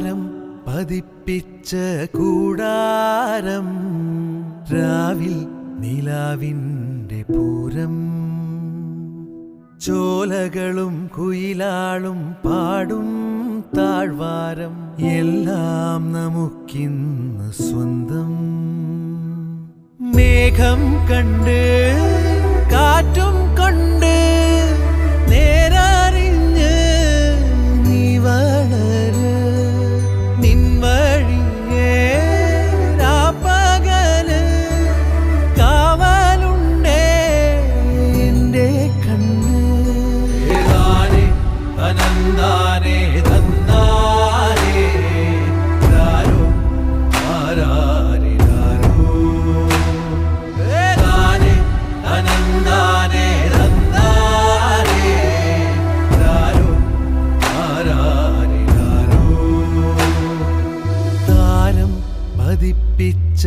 താരം പതിപ്പിച്ച കൂടാരം രാവിൽ നിലാവിൻ്റെ പൂരം ചോലകളും കുയിലാളും പാടും താഴ്വാരം എല്ലാം നമുക്കിന്ന് സ്വന്തം മേഘം കണ്ട് കാറ്റും കൊണ്ട് നേരറിഞ്ഞ് നീ വളര് നിൻ വഴിയേ രാപ്പകല് കാവലുണ്ടേ എൻ്റെ കണ്ണ് ഏതാനേ അനന്താനേ തന്നാനേ രാരോ ആരാരേ രാരോ ഏതാനേ അനന്താനേ തന്നാനേ രാരോ ആരാരേ രാരോ താരം പതിപ്പിച്ച